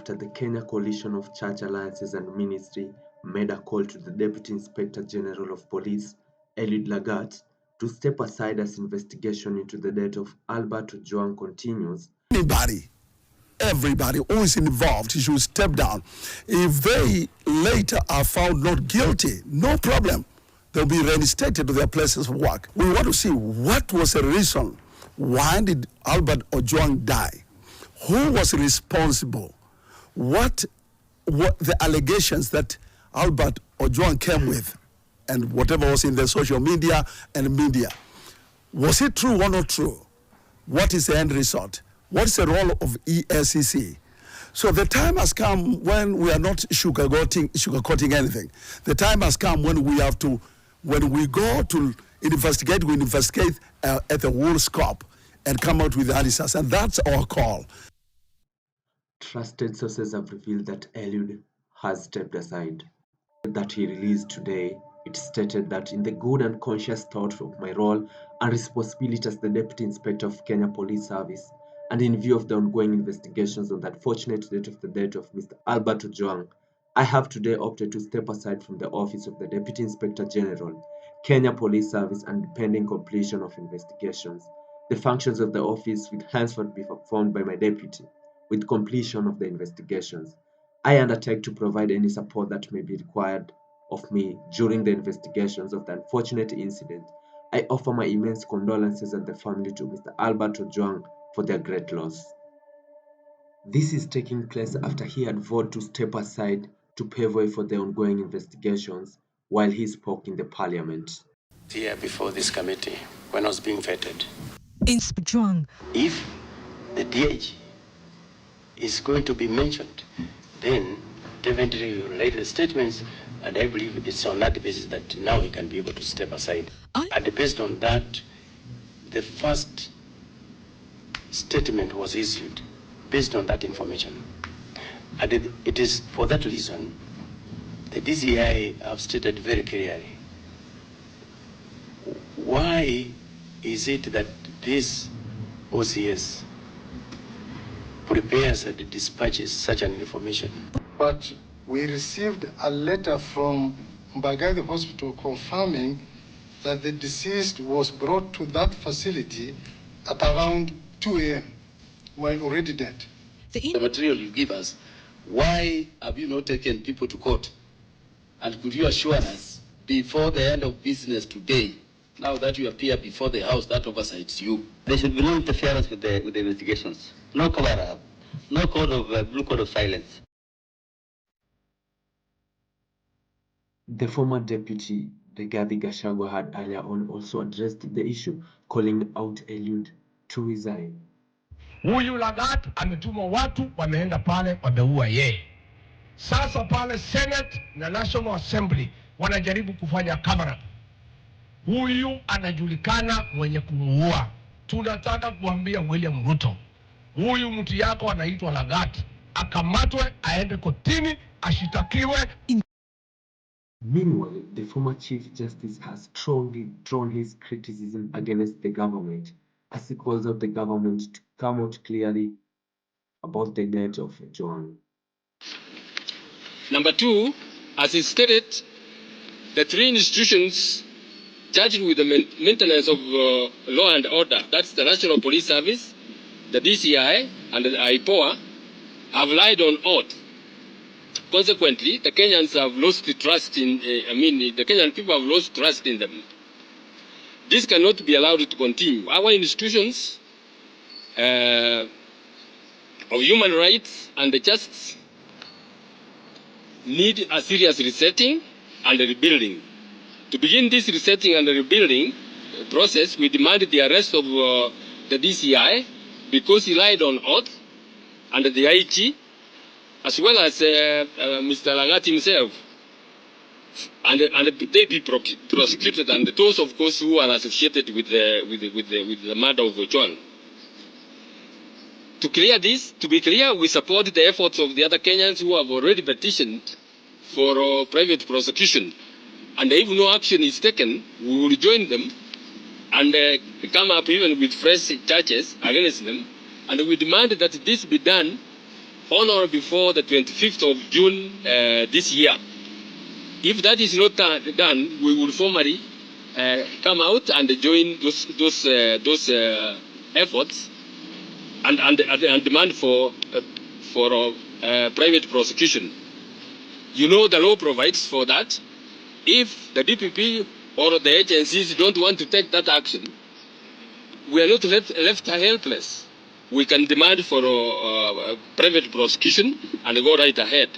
after the Kenya Coalition of Church Alliances and Ministry made a call to the Deputy Inspector General of Police, Eliud Lagat, to step aside as investigation into the death of Albert Ojwang continues. Everybody who is involved should step down. If they later are found not guilty, no problem. They'll be reinstated to their places of work. We want to see what was the reason. Why did Albert Ojwang die? Who was responsible? What the allegations that Albert Ojwang came with, and whatever was in the social media and media. Was it true or not true? What is the end result? What is the role of ESCC? So the time has come when we are not sugarcoating anything. The time has come when we have to, when we go to investigate, we investigate at the whole scope and come out with the answers, and that's our call. Trusted sources have revealed that Eliud has stepped aside. That he released today, it stated that in the good and conscious thought of my role and responsibility as the Deputy Inspector of Kenya Police Service, and in view of the ongoing investigations on the unfortunate date of the death of Mr. Albert Ojwang, I have today opted to step aside from the office of the Deputy Inspector General, Kenya Police Service, and pending completion of investigations. The functions of the office will henceforth be performed by my deputy, with completion of the investigations. I undertake to provide any support that may be required of me during the investigations of the unfortunate incident. I offer my immense condolences and the family to Mr. Albert Ojwang for their great loss. This is taking place after he had vowed to step aside to pave way for the ongoing investigations while he spoke in the parliament. Here before this committee, when I was being vetted, Inspector General, if the DH is going to be mentioned, then definitely you relate the statements, and I believe it's on that basis that now he can be able to step aside. And based on that, the first statement was issued based on that information. And it is for that reason the DCI have stated very clearly why is it that this OCS prepares and dispatches such an information. But we received a letter from Mbagathi Hospital confirming that the deceased was brought to that facility at around 2 a.m. while already dead. The material you give us, why have you not taken people to court? And could you assure us before the end of business today, now that you appear before the House, that oversights you? There should be no interference with the investigations. No cover-up. No blue code of silence. The former deputy, Rigathi Gachagua, had earlier on also addressed the issue, calling out Eliud to resign. Huyu Lagat ametuma watu wameenda pale wameua yeye. Sasa pale Senate na National Assembly wanajaribu kufanya kamera. Huyu anajulikana mwenye kumuua. Tunataka kuambia William Ruto, huyu mtu yako anaitwa Lagat, akamatwe aende kotini ashitakiwe. Meanwhile, the former Chief Justice has strongly drawn his criticism against the government as he calls out the government to come out clearly about the death of Ojwang. Number two, as he stated, the three institutions charged with the maintenance of law and order, that's the National Police Service, the DCI, and the IPOA, have lied on oath. Consequently, the Kenyans have lost the trust in, the Kenyan people have lost trust in them. This cannot be allowed to continue. Our institutions of human rights and the justice need a serious resetting and rebuilding. To begin this resetting and rebuilding process, we demand the arrest of the DCI because he lied on oath, and the IG, as well as Mr. Lagat himself, and they be prosecuted, and those, of course, who are associated with the murder of Ojwang. To clear this, to be clear, we support the efforts of the other Kenyans who have already petitioned for private prosecution. And if no action is taken, we will join them and come up even with fresh charges against them. And we demand that this be done on or before the 25th of June this year. If that is not done, we will formally come out and join those efforts and demand for private prosecution. You know, the law provides for that. If the DPP or the agencies don't want to take that action, we are not left helpless. We can demand for private prosecution and go right ahead.